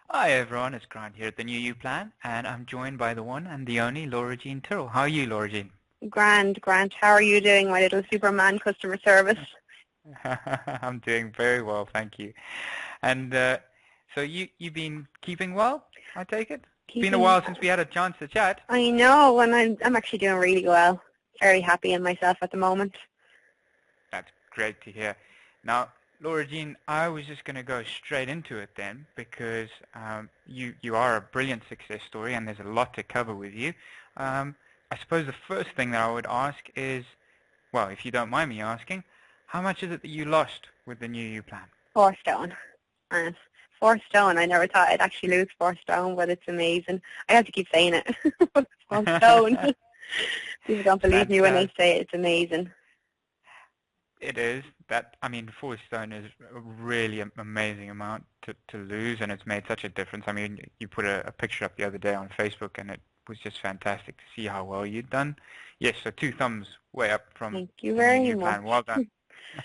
Hi everyone, it's Grant here at the New You Plan, and I'm joined by the one and the only Laura Jean Tyrrell. How are you, Laura Jean? Grand, Grant. How are you doing, my little Superman customer service? I'm doing very well, thank you. And so you've been keeping well, I take it? It's been a Keeping, while since we had a chance to chat. I know, and I'm actually doing really well. Very happy in myself at the moment. That's great to hear. Now, Laura Jean, I was just going to go straight into it then, because you are a brilliant success story, and there's a lot to cover with you. I suppose the first thing that I would ask is, well, if you don't mind me asking, how much is it that you lost with the New You Plan? 4 stone. And 4 stone, I never thought I'd actually lose 4 stone, but it's amazing. I have to keep saying it. 4 stone. People don't believe me when I Fantastic. say it. It's amazing. It is. I mean, 4 stone is a really amazing amount to lose, and it's made such a difference. I mean, you put a picture up the other day on Facebook, and it was just fantastic to see how well you'd done. Yes, so 2 thumbs way up from Thank you the New very You much. Plan. Well done.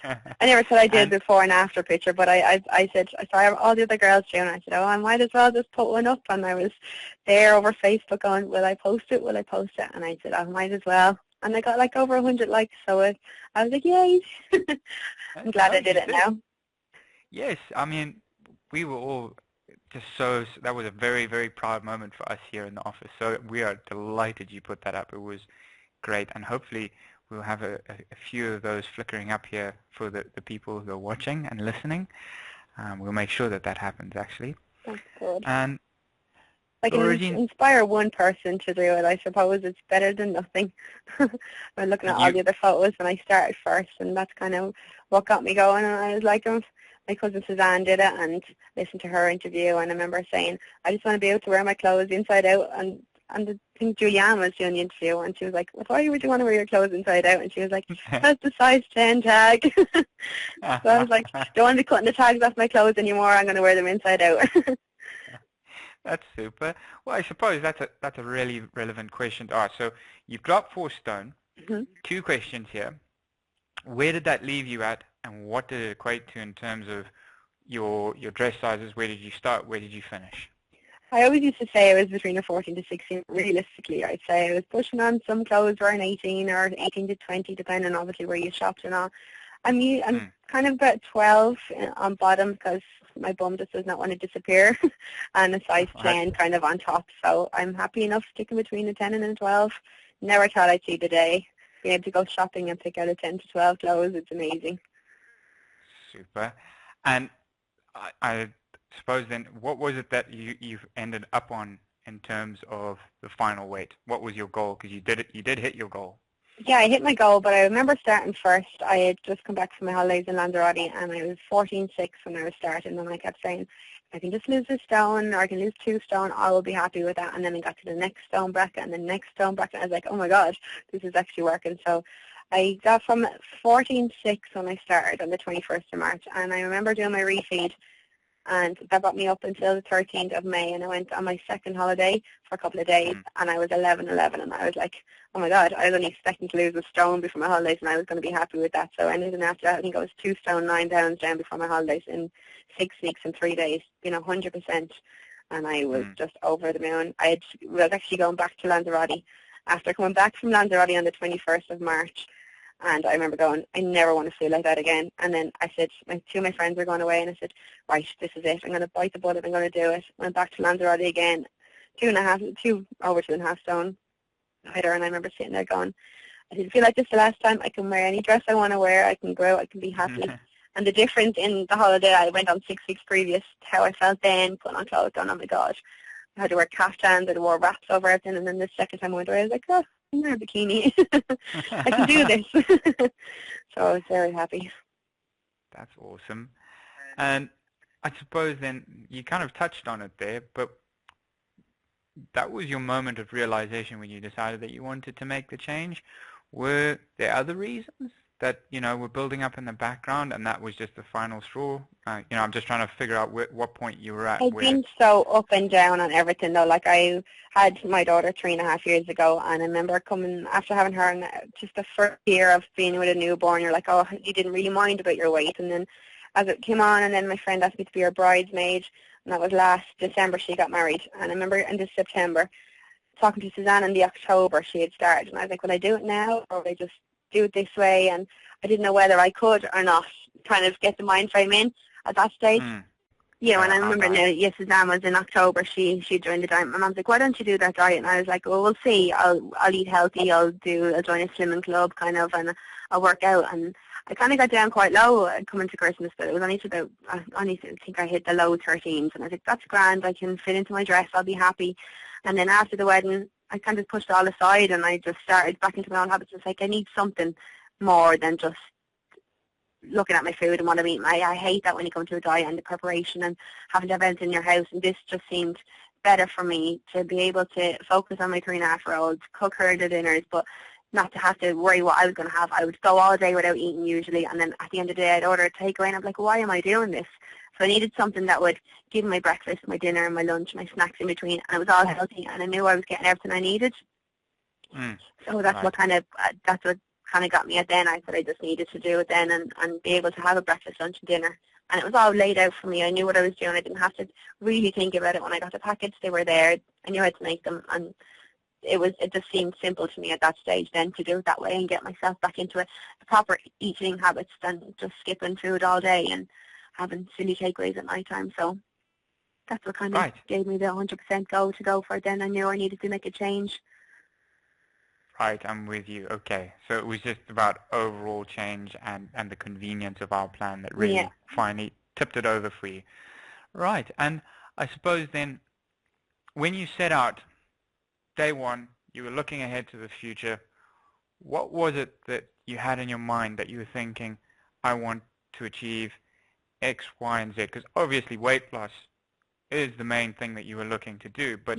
I never thought I'd do a And before and after picture, but I said, I saw all the other girls doing it. I said, oh, I might as well just put one up. And I was there over Facebook going, will I post it? Will I post it? And I said, I might as well. And I got like over 100 likes, so I was like, yay. I'm glad no, I did you it did. now. Yes, I mean, we were all just so, that was a very, very proud moment for us here in the office. So we are delighted you put that up. It was great, and hopefully we'll have a few of those flickering up here for the people who are watching and listening. We'll make sure that that happens, actually. That's good. And I Laura can Jean, inspire one person to do it. I suppose it's better than nothing. I'm looking at all you, the other photos when I started first, and that's kind of what got me going. And I was like, my cousin Suzanne did it, and listened to her interview. And I remember saying, I just want to be able to wear my clothes inside out. And I think Julianne was doing the interview, and she was like, well, why would you want to wear your clothes inside out? And she was like, that's the size 10 tag. So I was like, don't want to be cutting the tags off my clothes anymore. I'm going to wear them inside out. that's super. Well, I suppose that's a really relevant question to ask. So you've dropped 4 stone. Mhm. 2 questions here. Where did that leave you at, and what did it equate to in terms of your dress sizes? Where did you start? Where did you finish? I always used to say I was between a 14 to 16. Realistically, I'd say I was pushing on some clothes wearing 18 or 18 to 20, depending on obviously where you shopped and all. I'm Hmm. kind of about 12 on bottom because my bum just does not want to disappear, and a size Right. 10 kind of on top. So I'm happy enough sticking between a 10 and a 12. Never thought I'd see the day. Being able to go shopping and pick out a 10 to 12 clothes, it's amazing. Super. And I suppose then, what was it that you've ended up on in terms of the final weight? What was your goal? Because you did hit your goal. Yeah, I hit my goal, but I remember starting first. I had just come back from my holidays in Lanzarote, and I was 14.6 when I was starting, and I kept saying, I can just lose a stone, or I can lose 2 stone, I will be happy with that. And then I got to the next stone bracket, and the next stone bracket, and I was like, oh my god, this is actually working. So I got from 14.6 when I started on the 21st of March, and I remember doing my refeed, and that brought me up until the 13th of May, and I went on my second holiday for a couple of days, Mm. and I was 11.11, and I was like, oh my god, I was only expecting to lose a stone before my holidays, and I was going to be happy with that. So anything after that, I think I was 2 stone 9 pounds down before my holidays in 6 weeks and 3 days, 100%, and I was Mm. just over the moon. Was actually going back to Lanzarote after coming back from Lanzarote on the 21st of March. And I remember going, I never want to feel like that again. And then I said, two of my friends were going away, and I said, right, this is it. I'm going to bite the bullet. I'm going to do it. Went back to Lanzarote again, over 2.5 stone lighter. And I remember sitting there going, I didn't feel like this the last time. I can wear any dress I want to wear. I can grow. I can be happy. And the difference in the holiday I went on 6 weeks previous, how I felt then, putting on clothes, going, oh my God. I had to wear caftans, I wore wraps over everything, and then the second time I went away, I was like, oh, I'm wearing a bikini. I can do this. So I was very happy. That's awesome. And I suppose then you kind of touched on it there, but that was your moment of realization when you decided that you wanted to make the change. Were there other reasons that, were building up in the background and that was just the final straw? I'm just trying to figure out what point you were at I've where, been so up and down on everything though. Like I had my daughter 3.5 years ago, and I remember coming after having her, and just the first year of being with a newborn, you're like, oh, you didn't really mind about your weight. And then as it came on, and then my friend asked me to be her bridesmaid, and that was last December she got married. And I remember in this September talking to Suzanne in the October she had started, and I was like, will I do it now or will I just do it this way? And I didn't know whether I could or not, kind of get the mind frame in at that stage. You know, and I remember now, yes, Suzanne was in October, she joined the diet. My mom's like, why don't you do that diet? And I was like, well, we'll see. I'll eat healthy, I'll join a slimming club kind of, and I'll work out. And I kind of got down quite low coming to Christmas, but it was only to about, I think I hit the low 13s. And I was like, that's grand, I can fit into my dress, I'll be happy. And then after the wedding, I kind of pushed it all aside and I just started back into my own habits. It's like, I need something more than just looking at my food and what I'm eating. I hate that when you come to a diet and the preparation and having to have everything in your house, and this just seemed better for me to be able to focus on my 3.5-year-old, cook her the dinners, but not to have to worry what I was going to have. I would go all day without eating usually, and then at the end of the day I'd order a takeaway and I'm like, why am I doing this? So I needed something that would give me my breakfast, my dinner, my lunch, my snacks in between, and it was all healthy, and I knew I was getting everything I needed. So that's what kind of got me at then. I said I just needed to do it then and be able to have a breakfast, lunch and dinner. And it was all laid out for me. I knew what I was doing. I didn't have to really think about it when I got the packets. They were there. I knew how to make them. And it just seemed simple to me at that stage then to do it that way and get myself back into a proper eating habits than just skipping food all day and having silly takeaways at night time. So that's what kind of gave me the 100% go for it then. I knew I needed to make a change. Right, I'm with you. Okay, so it was just about overall change and the convenience of our plan that really finally tipped it over for you. Right, and I suppose then when you set out day one, you were looking ahead to the future. What was it that you had in your mind that you were thinking, I want to achieve X, Y, and Z? Because obviously weight loss is the main thing that you were looking to do, but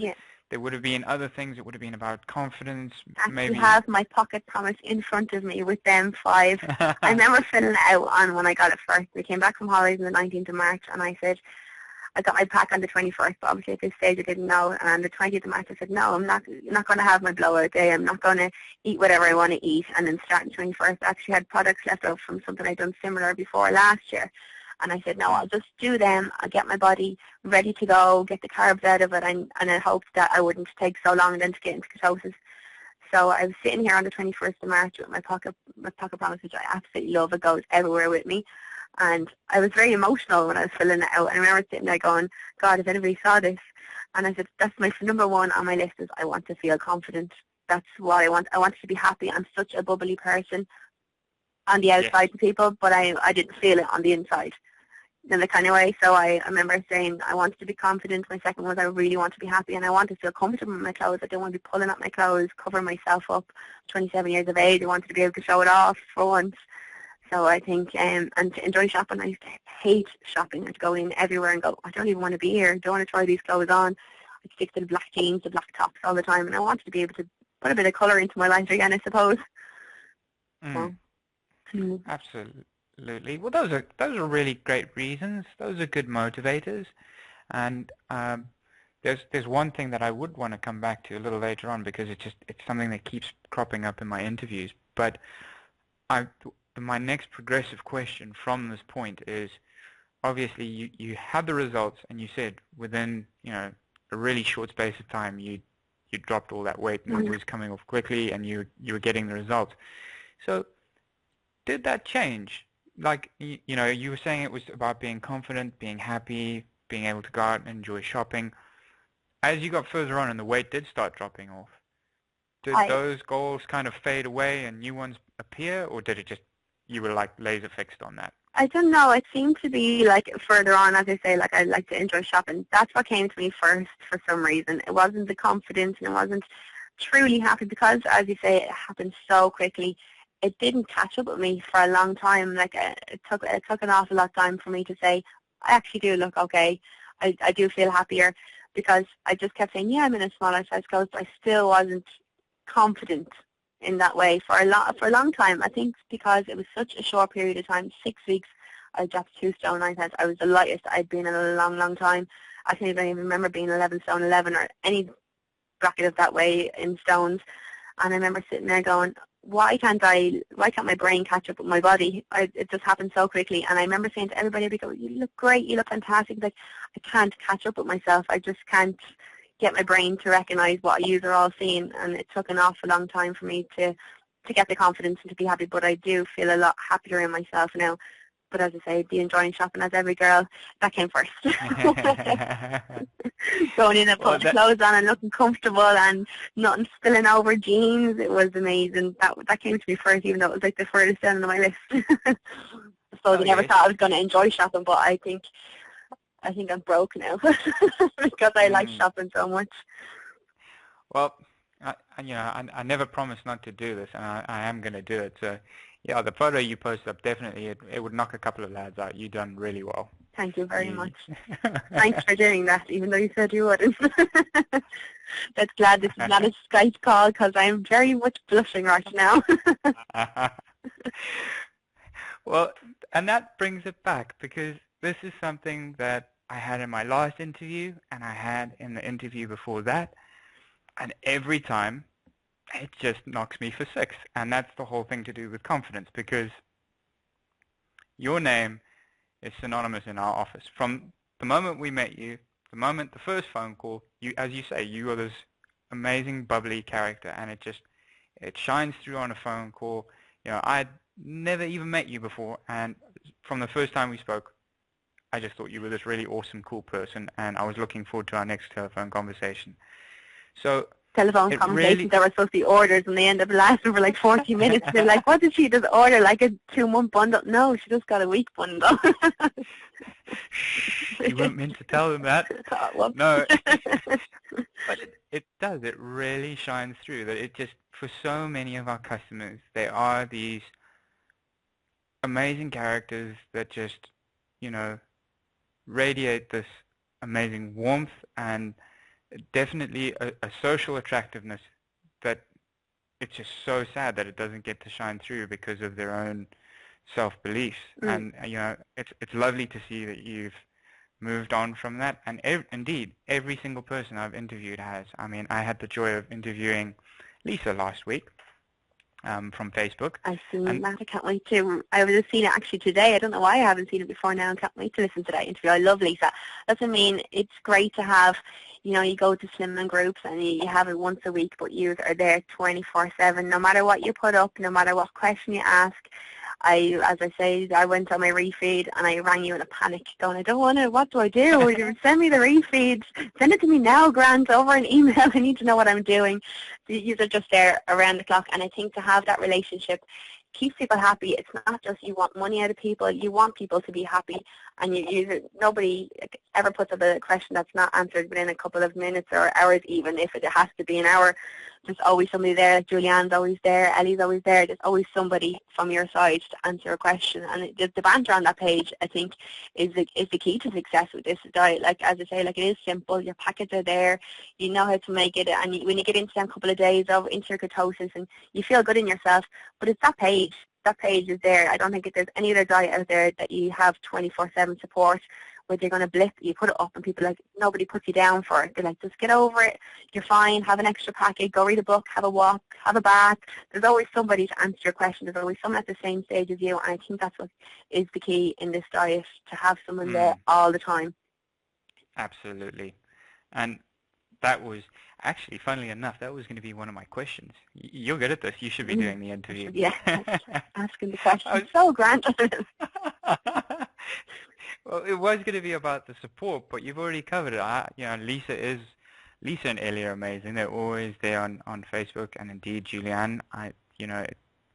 there would have been other things. It would have been about confidence. Maybe have my pocket promise in front of me with them 5. I remember filling it out on when I got it first. We came back from holidays on the 19th of March, and I said, I got my pack on the 21st, but obviously at this stage I didn't know. And on the 20th of March I said, no, I'm not going to have my blowout day. I'm not going to eat whatever I want to eat. And then starting 21st, I actually had products left over from something I'd done similar before last year. And I said, no, I'll just do them. I'll get my body ready to go, get the carbs out of it, and I hoped that I wouldn't take so long then to get into ketosis. So I was sitting here on the 21st of March with my pocket promise, which I absolutely love. It goes everywhere with me. And I was very emotional when I was filling it out. And I remember sitting there going, God, if anybody saw this. And I said, that's my number one on my list is I want to feel confident. That's what I want. I want to be happy. I'm such a bubbly person on the outside to people, but I didn't feel it on the inside in the kind of way. So I remember saying I wanted to be confident. My second was I really want to be happy, and I want to feel comfortable in my clothes. I don't want to be pulling up my clothes, covering myself up. 27 years of age, I wanted to be able to show it off for once. So I think, and to enjoy shopping, I used to hate shopping. I'd go in everywhere and go, I don't even want to be here. I don't want to try these clothes on. I'd stick to the black jeans, the black tops all the time, and I wanted to be able to put a bit of colour into my life again, I suppose. Absolutely. Well, those are really great reasons. Those are good motivators. And there's one thing that I would want to come back to a little later on because it's something that keeps cropping up in my interviews. But my next progressive question from this point is, obviously you had the results, and you said within a really short space of time you dropped all that weight and it was coming off quickly, and you were getting the results. So did that change? Like you were saying it was about being confident, being happy, being able to go out and enjoy shopping. As you got further on and the weight did start dropping off, did those goals kind of fade away and new ones appear, or did it just you were like laser fixed on that? I don't know. It seemed to be like further on, as I say, like I like to enjoy shopping. That's what came to me first for some reason. It wasn't the confidence, and it wasn't truly happy because, as you say, it happened so quickly. It didn't catch up with me for a long time. Like it took an awful lot of time for me to say, I actually do look okay. I do feel happier, because I just kept saying, yeah, I'm in a smaller size clothes, but I still wasn't confident in that way for a long time. I think because it was such a short period of time, 6 weeks, I dropped 2 stone 9 pounds. I was the lightest I'd been in a long, long time. I can't even remember being 11 stone 11 or any bracket of that way in stones. And I remember sitting there going, why can't my brain catch up with my body? It just happened so quickly. And I remember saying to everybody, you look great, you look fantastic. Like, can't catch up with myself. I just can't get my brain to recognise what you are all seeing, and it took an awful long time for me to get the confidence and to be happy, but I do feel a lot happier in myself now. But as I say, be enjoying shopping as every girl, that came first. Going in and putting clothes on and looking comfortable and nothing spilling over jeans, it was amazing. That came to me first, even though it was like the furthest down on my list. I suppose I never thought I was going to enjoy shopping, but I think I'm broke now because I like shopping so much. Well, I never promised not to do this, and I am going to do it. So, yeah, the photo you posted up, definitely, it would knock a couple of lads out. You've done really well. Thank you very much. Thanks for doing that, even though you said you wouldn't. That's glad this is not a Skype call, because I'm very much blushing right now. Well, and that brings it back, because this is something that I had in my last interview, and I had in the interview before that, and every time it just knocks me for six. And that's the whole thing to do with confidence, because your name is synonymous in our office. From the moment we met you, the first phone call, you, as you say, you are this amazing, bubbly character, and it shines through on a phone call. I'd never even met you before, and from the first time we spoke, I just thought you were this really awesome, cool person, and I was looking forward to our next telephone conversation. So telephone conversations that were supposed to be orders, and they end up lasting for like 40 minutes. They're like, what did she just order? Like a 2-month bundle? No, she just got a week bundle. You weren't meant to tell them that. No. But it does. It really shines through that it just, for so many of our customers, they are these amazing characters that just, radiate this amazing warmth and definitely a social attractiveness that it's just so sad that it doesn't get to shine through because of their own self-beliefs. And it's lovely to see that you've moved on from that, and indeed every single person I've interviewed has. I mean, I had the joy of interviewing Lisa last week from Facebook. I've seen that. I can't wait to. I was just seeing it actually today. I don't know why I haven't seen it before now. I can't wait to listen to that interview. I love Lisa. That's what I mean. It's great to have, you go to slimming groups and you have it once a week, but you are there 24/7. No matter what you put up, no matter what question you ask. As I say, I went on my refeed and I rang you in a panic going, I don't want to, what do I do? Send me the refeeds. Send it to me now, Grant, over an email. I need to know what I'm doing. You are just there around the clock, and I think to have that relationship keeps people happy. It's not just you want money out of people, you want people to be happy, and nobody ever puts up a question that's not answered within a couple of minutes or hours, even if it has to be an hour. There's always somebody there. Julianne's always there, Ellie's always there. There's always somebody from your side to answer a question, and the banter on that page, I think, is the key to success with this diet. Like, as I say, like, it is simple. Your packets are there, you know how to make it, and when you get into them couple of days of into ketosis and you feel good in yourself, but it's that page. That page is there. I don't think there's any other diet out there that you have 24/7 support where they're going to blip, you put it up, and people like, nobody puts you down for it. They're like, just get over it, you're fine, have an extra packet, go read a book, have a walk, have a bath. There's always somebody to answer your question. There's always someone at the same stage as you, and I think that's what is the key in this diet, to have someone there all the time. Absolutely. And that was, actually, funnily enough, that was going to be one of my questions. You're good at this. You should be doing the interview. Yeah, asking the question. So grand. Well, it was going to be about the support, but you've already covered it. Lisa and Ellie are amazing. They're always there on Facebook, and indeed Julianne.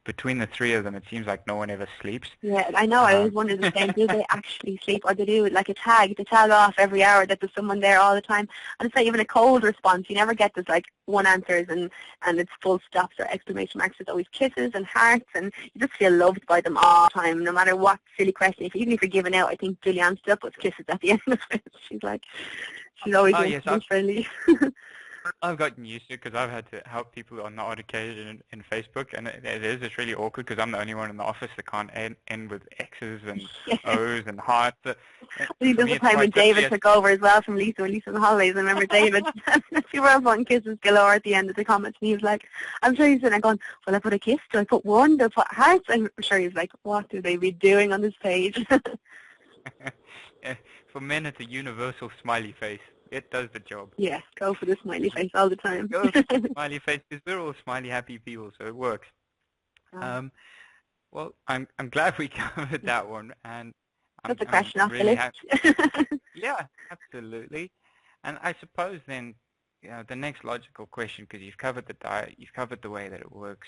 Between the three of them, it seems like no one ever sleeps. Yeah, I know. I always wonder the same. Do they actually sleep, or do they do like a tag? They tag off every hour that there's someone there all the time. And it's not even a cold response. You never get this like one answers and it's full stops or exclamation marks. There's always kisses and hearts, and you just feel loved by them all the time, no matter what silly question. Even if you're giving out, I think Julianne still puts kisses at the end of it. She's always friendly. I've gotten used to it because I've had to help people on the odd occasion in Facebook, and it's really awkward because I'm the only one in the office that can't end with X's and O's and hearts. I think there's a time when David took over as well from Lisa when Lisa on the holidays. I remember David, she were putting kisses galore at the end of the comments, and he was like, I'm sure he's sitting there going, well, I put a kiss, do I put one, do I put hearts? I'm sure he's like, what do they be doing on this page? for men, it's a universal smiley face. It does the job. Yeah, go for the smiley face all the time. Go for the smiley face because we're all smiley, happy people, so it works. Well, I'm glad we covered that one, and That's a question off really the list. Yeah, absolutely. And I suppose then, the next logical question, because you've covered the diet, you've covered the way that it works,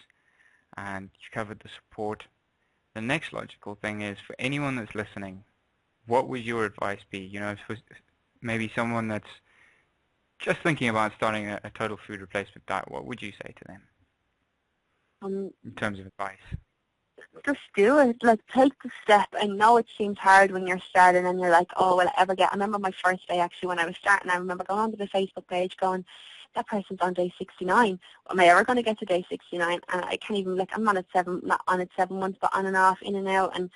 and you've covered the support. The next logical thing is, for anyone that's listening, what would your advice be? For maybe someone that's just thinking about starting a total food replacement diet, what would you say to them in terms of advice? Just do it. Like, take the step. I know it seems hard when you're starting and you're like, oh, will I ever get... I remember my first day, actually, when I was starting, I remember going onto the Facebook page going, that person's on day 69. Am I ever going to get to day 69? And I can't even, I'm not on it 7 months, but on and off, in and out. And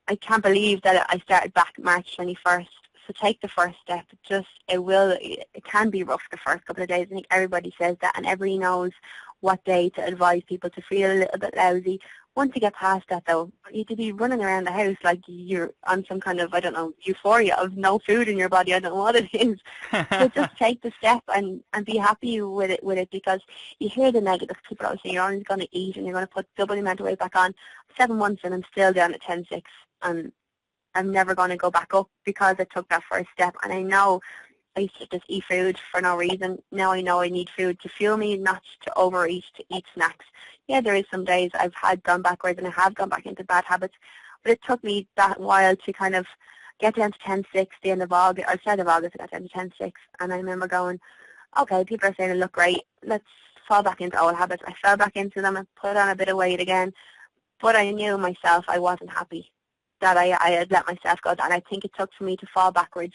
I can't believe that I started back March 21st. So take the first step. It can be rough the first couple of days. I think everybody says that, and everybody knows what day to advise people to feel a little bit lousy. Once you get past that, though, you could be running around the house like you're on some kind of, I don't know, euphoria of no food in your body. I don't know what it is. So just take the step and be happy with it because you hear the negative people always say you're only going to eat and you're going to put double the amount of weight back on. 7 months and I'm still down at 10.6, and I'm never going to go back up because I took that first step. And I know I used to just eat food for no reason. Now I know I need food to fuel me, not to overeat, to eat snacks. Yeah, there is some days I've gone backwards and I have gone back into bad habits, but it took me that while to kind of get down to 10.6 the end of August, or start of August, I got down to 10.6, and I remember going, okay, people are saying I look great, let's fall back into old habits. I fell back into them and put on a bit of weight again, but I knew myself I wasn't happy that I had let myself go down. I think it took for me to fall backwards,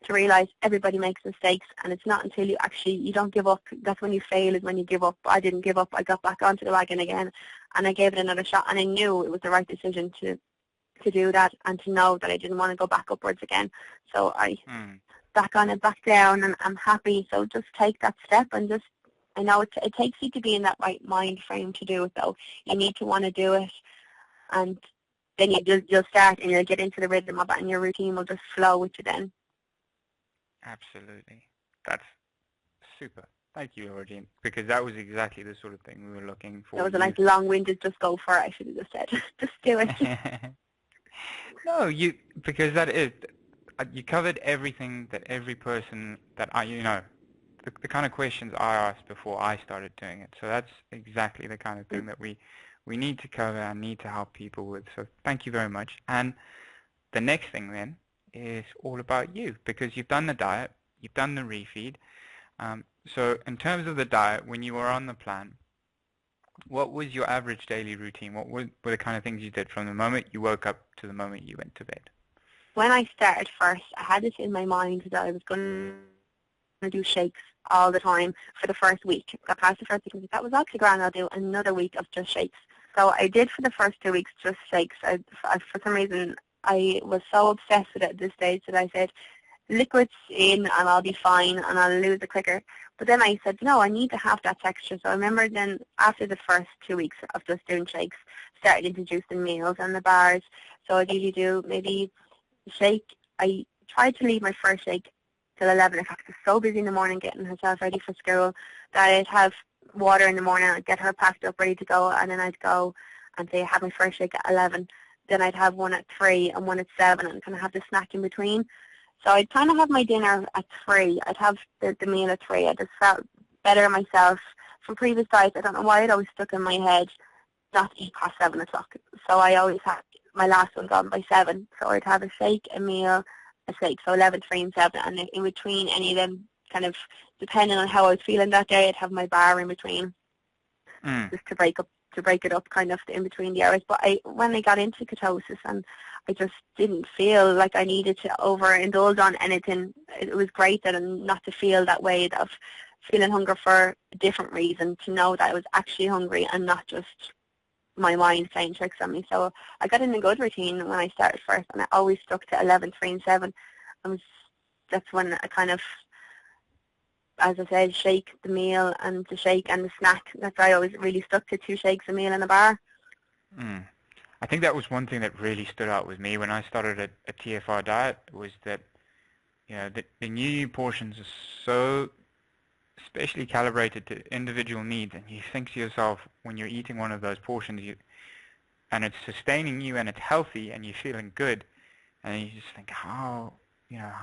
to realize everybody makes mistakes, and it's not until you don't give up. That's when you fail, is when you give up. I didn't give up. I got back onto the wagon again, and I gave it another shot, and I knew it was the right decision to do that, and to know that I didn't want to go back upwards again. So I back on it, back down, and I'm happy. So just take that step, and just, I know it takes you to be in that right mind frame to do it, though. You need to want to do it, and then you'll start and you'll get into the rhythm of it, and your routine will just flow with you then. Absolutely. That's super. Thank you, Origin, because that was exactly the sort of thing we were looking for. That was a nice long-winded, just go for it, I should have just said. Just do it. No, because that is, you covered everything that every person that the kind of questions I asked before I started doing it. So that's exactly the kind of thing that we need to cover and need to help people with. So thank you very much. And the next thing then is all about you, because you've done the diet, you've done the refeed. So in terms of the diet, when you were on the plan, what was your average daily routine? What were the kind of things you did from the moment you woke up to the moment you went to bed? When I started first, I had it in my mind that I was going to do shakes all the time for the first week. Got past the first week and said, that was actually grand, I'll do another week of just shakes. So I did for the first 2 weeks just shakes. For some reason, I was so obsessed with it at this stage that I said, liquids in and I'll be fine and I'll lose it quicker. But then I said, no, I need to have that texture. So I remember then after the first 2 weeks of just doing shakes, started introducing meals and the bars. So I'd usually do maybe a shake. I tried to leave my first shake till 11 o'clock. I was so busy in the morning getting herself ready for school that I'd have water in the morning, I'd get her packed up, ready to go, and then I'd go and say I have my first shake at 11. Then I'd have one at 3 and one at 7 and kind of have the snack in between. So I'd kind of have my dinner at 3. I'd have the meal at 3. I just felt better myself. From previous diets, I don't know why it always stuck in my head not to eat past 7 o'clock. So I always had my last one gone by 7. So I'd have a shake, a meal, a shake. So 11, 3 and 7. And in between any of them, kind of depending on how I was feeling that day, I'd have my bar in between just to break it up kind of in between the hours. But when I got into ketosis and I just didn't feel like I needed to overindulge on anything, it was great that not to feel that way of feeling hunger for a different reason, to know that I was actually hungry and not just my mind playing tricks on me. So I got in a good routine when I started first, and I always stuck to 11, 3 and 7. That's when I kind of, as I said, shake, the meal, and the shake and the snack. That's why I always really stuck to 2 shakes, a meal and a bar. I think that was one thing that really stood out with me when I started a TFR diet, was that the new portions are so specially calibrated to individual needs, and you think to yourself when you're eating one of those portions, and it's sustaining you and it's healthy and you're feeling good, and you just think, how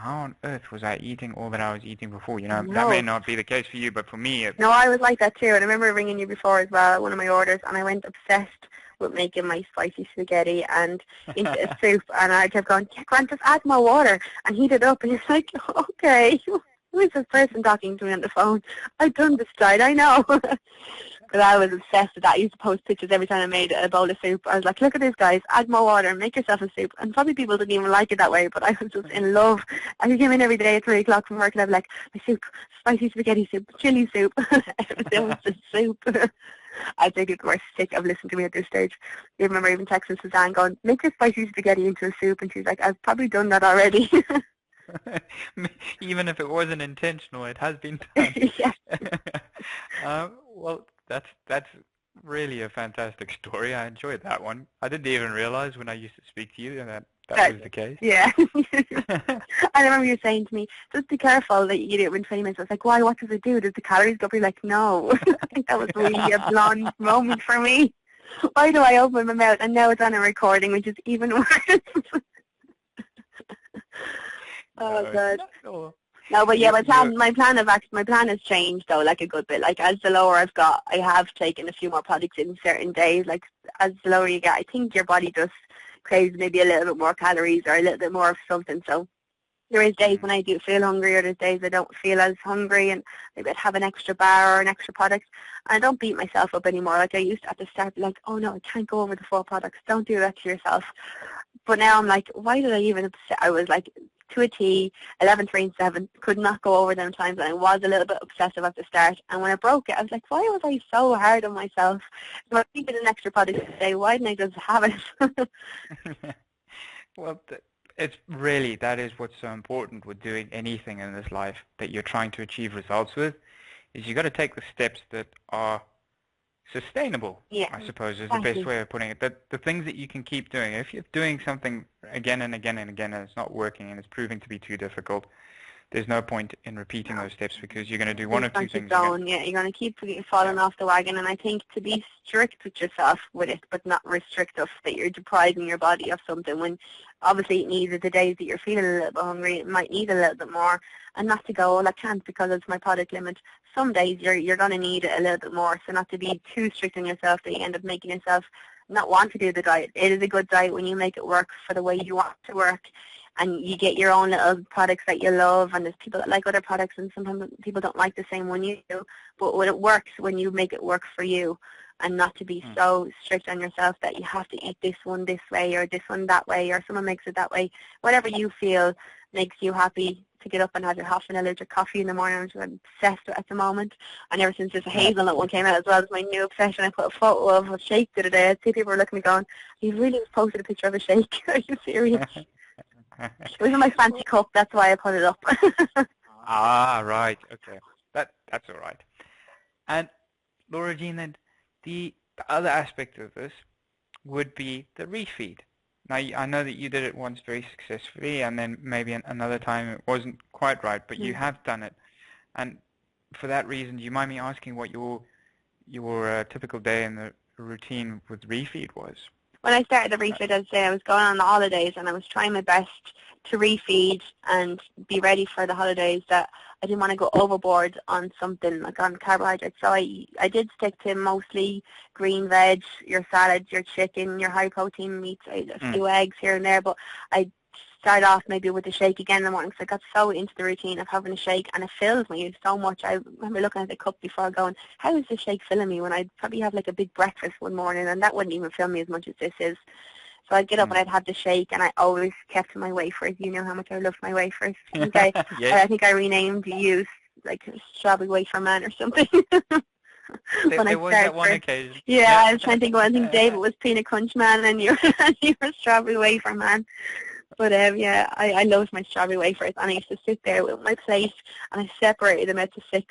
on earth was I eating all that I was eating before? That may No. not be the case for you, but for me, No, I was like that too. And I remember ringing you before as well, one of my orders, and I went obsessed with making my spicy spaghetti and into a soup. And I kept going, yeah, Grant, just add more water and heat it up. And it's like, okay, who is this person talking to me on the phone? I've done this diet, I know. Because I was obsessed with that. I used to post pictures every time I made a bowl of soup. I was like, look at this, guys. Add more water and make yourself a soup. And probably people didn't even like it that way, but I was just in love. I came in every day at 3 o'clock from work and I'd be like, my soup, spicy spaghetti soup, chili soup. It was just soup. I think people were sick of listening to me at this stage. I remember even texting Suzanne going, make your spicy spaghetti into a soup. And she's like, I've probably done that already. Even if it wasn't intentional, it has been done. Yeah. Well, that's really a fantastic story. I enjoyed that one. I didn't even realize when I used to speak to you that was the case. Yeah. I remember you saying to me, just be careful that you eat it in 20 minutes. I was like, why? What does it do? Does the calories go up? You're like, no. I think that was really a blonde moment for me. Why do I open my mouth? And now it's on a recording, which is even worse. Oh, God. No, but yeah, my plan has changed though, like a good bit. Like as the lower I've got, I have taken a few more products in certain days. Like as the lower you get, I think your body just craves maybe a little bit more calories or a little bit more of something. So there is days when I do feel hungry, or there's days I don't feel as hungry, and maybe I'd have an extra bar or an extra product. And I don't beat myself up anymore. Like I used to at the start be like, oh no, I can't go over the 4 products. Don't do that to yourself. But now I'm like, why did I even upset? I was like, to a T, 11, 3, and 7, could not go over them times, and I was a little bit obsessive at the start. And when I broke it, I was like, why was I so hard on myself? If I needed an extra product today, why didn't I just have it? Well, it's really, that is what's so important with doing anything in this life that you're trying to achieve results with, is you got to take the steps that are sustainable, Yeah, I suppose is the best way of putting it. That the things that you can keep doing. If you're doing something again and again and again and it's not working and it's proving to be too difficult, there's no point in repeating those steps, because you're going to do one of two things. You're going to keep falling off the wagon. And I think to be strict with yourself with it, but not restrictive, that you're depriving your body of something when obviously it needs it. The days that you're feeling a little bit hungry, it might need a little bit more, and not to go, well, I can't because it's my product limit. Some days you're going to need it a little bit more, so not to be too strict on yourself that you end up making yourself not want to do the diet. It is a good diet when you make it work for the way you want it to work, and you get your own little products that you love, and there's people that like other products, and sometimes people don't like the same one you do. But when it works, when you make it work for you, and not to be so strict on yourself that you have to eat this one this way or this one that way, or someone makes it that way. Whatever you feel makes you happy to get up and have your half an allergic coffee in the morning, which I'm obsessed with at the moment. And ever since this hazelnut one came out as well, it's my new obsession. I put a photo of a shake the other day. I see people were looking at me going, you really just posted a picture of a shake. Are you serious? It was in my fancy cup, that's why I put it up. Ah, right, okay. That's all right. And Laura Jean, then the other aspect of this would be the refeed. Now, I know that you did it once very successfully, and then maybe another time it wasn't quite right, but you have done it. And for that reason, do you mind me asking what your typical day in the routine with refeed was? When I started the refeed, I'd say I was going on the holidays, and I was trying my best to refeed and be ready for the holidays, that I didn't want to go overboard on something like on carbohydrates. So I did stick to mostly green veg, your salads, your chicken, your high protein meats, a few eggs here and there, but I start off maybe with a shake again in the morning, because I got so into the routine of having a shake, and it fills me so much. I remember looking at the cup before going, how is this shake filling me, when I'd probably have like a big breakfast one morning, and that wouldn't even fill me as much as this is. So I'd get up and I'd have the shake, and I always kept my wafers. You know how much I love my wafers. I think I renamed you like Strawberry Wafer Man or something. There was that one occasion. Yeah, I was trying to think. I think David was Peanut Crunch Man, and you were Strawberry Wafer Man. But yeah, I loved my strawberry wafers, and I used to sit there with my plate, and I separated them into six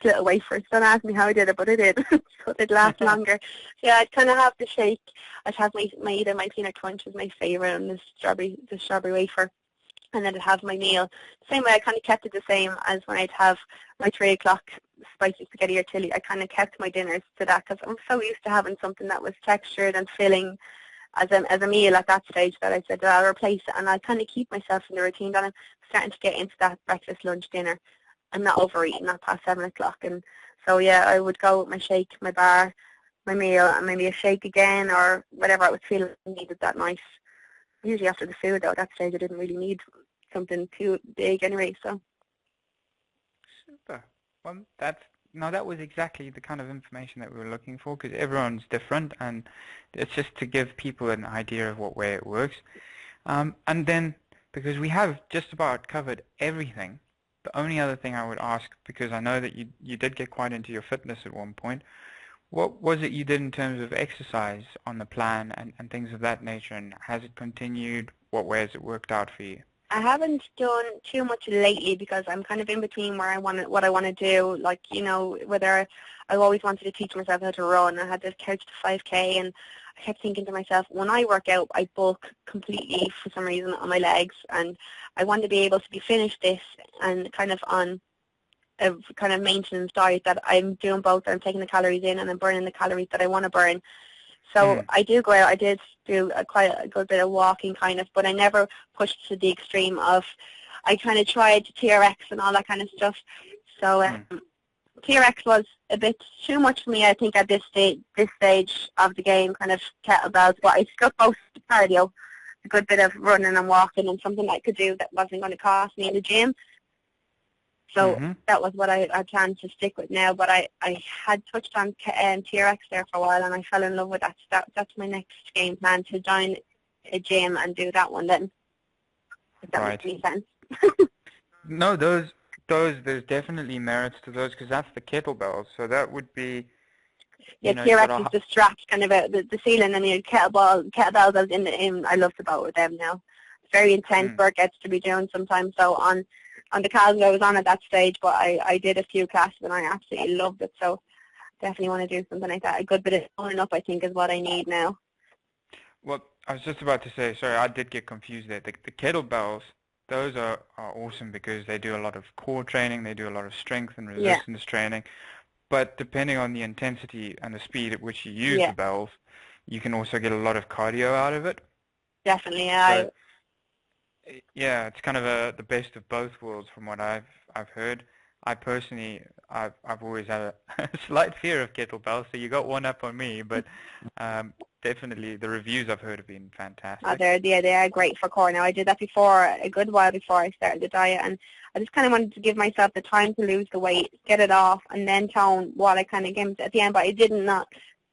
little wafers. Don't ask me how I did it, but I did, so they'd last longer. So yeah, I'd kind of have the shake. I'd have either my Peanut Crunch was my favorite, and the strawberry wafer. and then I'd have my meal. Same way, I kind of kept it the same as when I'd have my 3 o'clock spicy spaghetti or chili. I kind of kept my dinners to that because I'm so used to having something that was textured and filling as a meal at that stage that I said I'll replace it, and I'll kind of keep myself in the routine that I'm starting to get into that breakfast, lunch, dinner, and not overeating at past 7 o'clock. And so yeah, I would go with my shake, my bar, my meal, and maybe a shake again or whatever I was feeling needed that night. Usually after the food though, at that stage I didn't really need something too big anyway. So Super. Well, that was exactly the kind of information that we were looking for, because everyone's different, and it's just to give people an idea of what way it works. And then, because we have just about covered everything, the only other thing I would ask, because I know that you did get quite into your fitness at one point, what was it you did in terms of exercise on the plan and things of that nature, and has it continued? What way has it worked out for you? I haven't done too much lately because I'm kind of in between what I want to do. Like, whether I always wanted to teach myself how to run. I had this couch to 5K, and I kept thinking to myself, when I work out, I bulk completely for some reason on my legs, and I want to be able to be finished this and kind of on a kind of maintenance diet that I'm doing both. I'm taking the calories in and I'm burning the calories that I want to burn. So I do go out. I did do quite a good bit of walking kind of, but I never pushed to the extreme of, I kind of tried TRX and all that kind of stuff. So TRX was a bit too much for me, I think, at this stage of the game, kind of kettlebells. But I stuck both to cardio, a good bit of running and walking, and something I could do that wasn't going to cost me in the gym. So that was what I planned to stick with now. But I had touched on TRX there for a while, and I fell in love with that. So that's my next game plan, to join a gym and do that one then, if that makes any sense. No, those there's definitely merits to those, because that's the kettlebells. So that would be, TRX is the straps kind of out the ceiling, and kettlebells in I love to bow with them now. It's very intense workouts to be doing sometimes. So on the calendar I was on at that stage, but I did a few classes and I absolutely loved it. So definitely want to do something like that. A good bit of toning up, I think, is what I need now. Well, I was just about to say, sorry, I did get confused there. The kettlebells, those are awesome because they do a lot of core training, they do a lot of strength and resistance training. But depending on the intensity and the speed at which you use the bells, you can also get a lot of cardio out of it. Definitely, So, yeah, it's kind of the best of both worlds from what I've heard. I personally, I've always had a slight fear of kettlebells, so you got one up on me. But definitely, the reviews I've heard have been fantastic. They are great for core. Now, I did that before, a good while before I started the diet, and I just kind of wanted to give myself the time to lose the weight, get it off, and then tone while I kind of came at the end. But I did not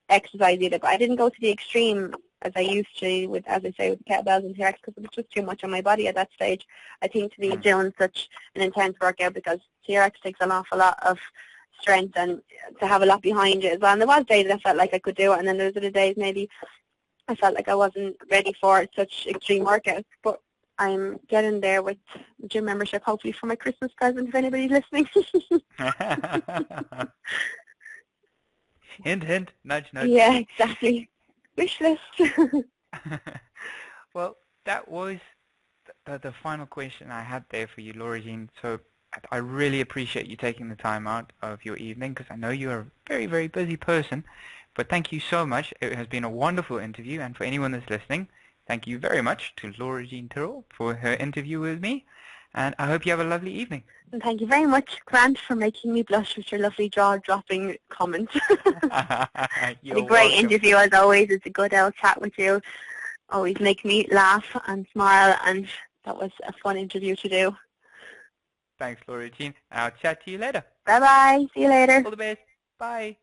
exercise either. But I didn't go to the extreme as I used to with, as I say, with the kettlebells and TRX, because it was just too much on my body at that stage. I think to be doing such an intense workout, because TRX takes an awful lot of strength and to have a lot behind it as well. And there was days I felt like I could do it, and then there was other days maybe I felt like I wasn't ready for such extreme workouts. But I'm getting there with gym membership, hopefully for my Christmas present, if anybody's listening. Hint, hint, nudge, nudge. Yeah, exactly. Wish list. Well, that was the final question I had there for you, Laura Jean. So I really appreciate you taking the time out of your evening, because I know you're a very, very busy person. But thank you so much. It has been a wonderful interview. And for anyone that's listening, thank you very much to Laura Jean Tyrrell for her interview with me. And I hope you have a lovely evening. And thank you very much, Grant, for making me blush with your lovely jaw-dropping comments. You're a great welcome. interview as always. It's a good old chat with you. Always make me laugh and smile, and that was a fun interview to do. Thanks, Laura Jean. I'll chat to you later. Bye-bye. See you later. All the best. Bye.